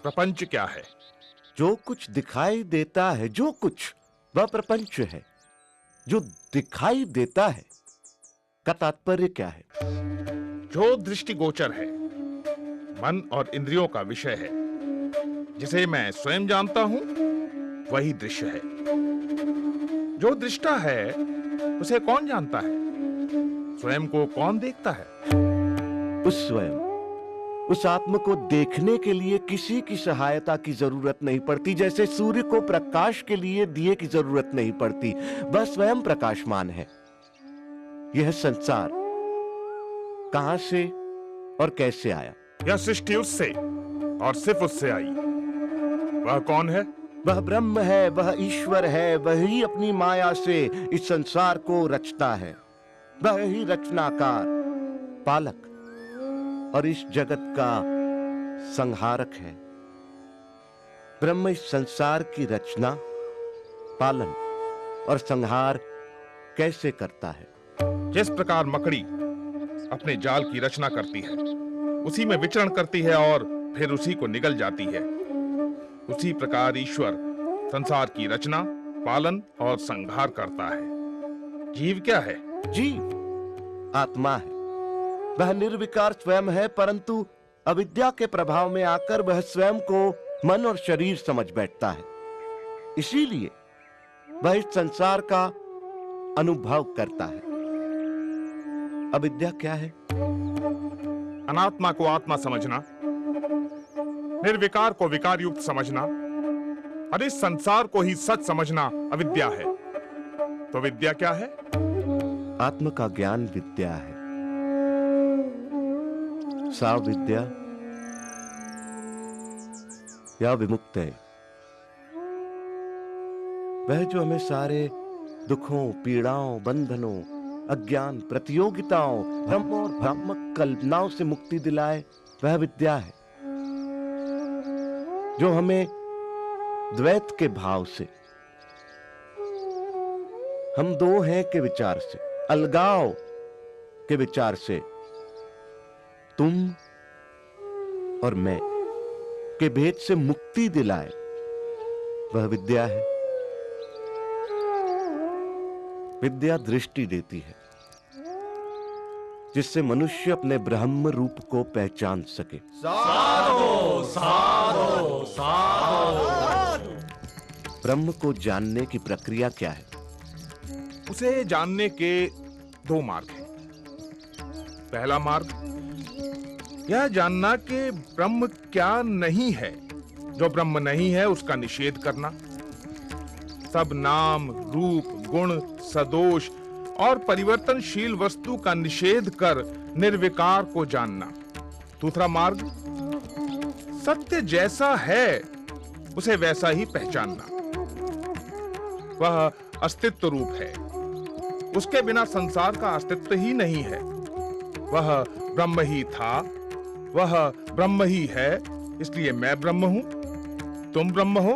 प्रपंच क्या है? जो कुछ दिखाई देता है, जो कुछ, वह प्रपंच है। जो दिखाई देता है का तात्पर्य क्या है? जो दृष्टिगोचर है, मन और इंद्रियों का विषय है, जिसे मैं स्वयं जानता हूं, वही दृश्य है। जो दृष्टा है उसे कौन जानता है? स्वयं को कौन देखता है? उस स्वयं, उस आत्म को देखने के लिए किसी की सहायता की जरूरत नहीं पड़ती। जैसे सूर्य को प्रकाश के लिए दिए की जरूरत नहीं पड़ती, वह स्वयं प्रकाशमान है। यह संसार कहां से और कैसे आया? यह सृष्टि उससे और सिर्फ उससे आई। वह कौन है? वह ब्रह्म है, वह ईश्वर है। वही अपनी माया से इस संसार को रचता है। वह ही रचनाकार, पालक और इस जगत का संहारक है। ब्रह्म इस संसार की रचना, पालन और संहार कैसे करता है? जिस प्रकार मकड़ी अपने जाल की रचना करती है, उसी में विचरण करती है और फिर उसी को निगल जाती है, उसी प्रकार ईश्वर संसार की रचना, पालन और संहार करता है। जीव क्या है? जीव आत्मा है। वह निर्विकार स्वयं है, परंतु अविद्या के प्रभाव में आकर वह स्वयं को मन और शरीर समझ बैठता है। इसीलिए वह इस संसार का अनुभव करता है। अविद्या क्या है? अनात्मा को आत्मा समझना, निर्विकार को विकार युक्त समझना और इस संसार को ही सच समझना अविद्या है। तो विद्या क्या है? आत्म का ज्ञान विद्या है। सा विद्या या विमुक्त है, वह जो हमें सारे दुखों, पीड़ाओं, बंधनों, अज्ञान, प्रतियोगिताओं, भ्रम और भ्रामक कल्पनाओं से मुक्ति दिलाए, वह विद्या है। जो हमें द्वैत के भाव से, हम दो हैं के विचार से, अलगाव के विचार से, तुम और मैं के भेद से मुक्ति दिलाए, वह विद्या है। विद्या दृष्टि देती है, जिससे मनुष्य अपने ब्रह्म रूप को पहचान सके। साधो साधो साधो। ब्रह्म को जानने की प्रक्रिया क्या है? उसे जानने के दो मार्ग हैं। पहला मार्ग यह जानना कि ब्रह्म क्या नहीं है। जो ब्रह्म नहीं है उसका निषेध करना। सब नाम, रूप, गुण, सदोष और परिवर्तनशील वस्तु का निषेध कर निर्विकार को जानना। दूसरा मार्ग सत्य जैसा है उसे वैसा ही पहचानना। वह अस्तित्व रूप है, उसके बिना संसार का अस्तित्व ही नहीं है। वह ब्रह्म ही था, वह ब्रह्म ही है, इसलिए मैं ब्रह्म हूं, तुम ब्रह्म हो,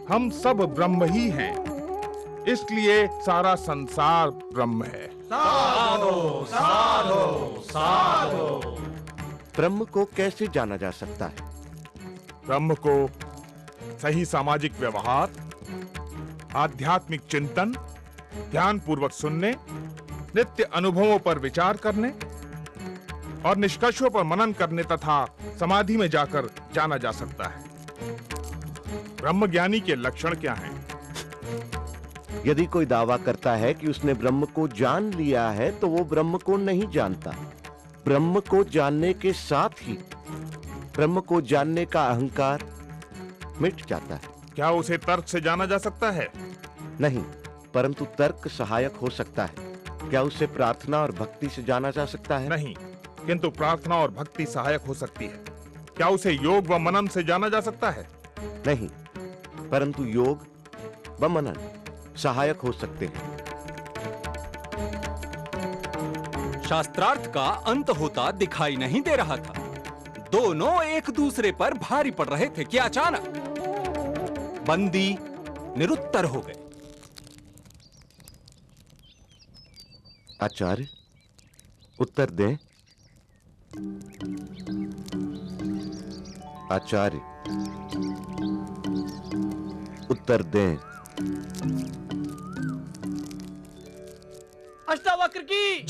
हम सब ब्रह्म ही हैं, इसलिए सारा संसार ब्रह्म है। साधो साधो साधो। ब्रह्म को कैसे जाना जा सकता है? ब्रह्म को सही सामाजिक व्यवहार, आध्यात्मिक चिंतन, ध्यान पूर्वक सुनने, नित्य अनुभवों पर विचार करने और निष्कर्षों पर मनन करने तथा समाधि में जाकर जाना जा सकता है। ब्रह्म ज्ञानी के लक्षण क्या हैं? यदि कोई दावा करता है कि उसने ब्रह्म को जान लिया है, तो वो ब्रह्म को नहीं जानता। ब्रह्म को जानने के साथ ही ब्रह्म को जानने का अहंकार मिट जाता है। क्या उसे तर्क से जाना जा सकता है? नहीं, परंतु तर्क सहायक हो सकता है। क्या उसे प्रार्थना और भक्ति से जाना जा सकता है? नहीं, किंतु प्रार्थना और भक्ति सहायक हो सकती है। क्या उसे योग व मनन से जाना जा सकता है? नहीं, परंतु योग व मनन सहायक हो सकते हैं। शास्त्रार्थ का अंत होता दिखाई नहीं दे रहा था। दोनों एक दूसरे पर भारी पड़ रहे थे कि अचानक बंदी निरुत्तर हो गए। आचार्य, उत्तर दें। आचार्य, उत्तर दें। अष्टावक्र की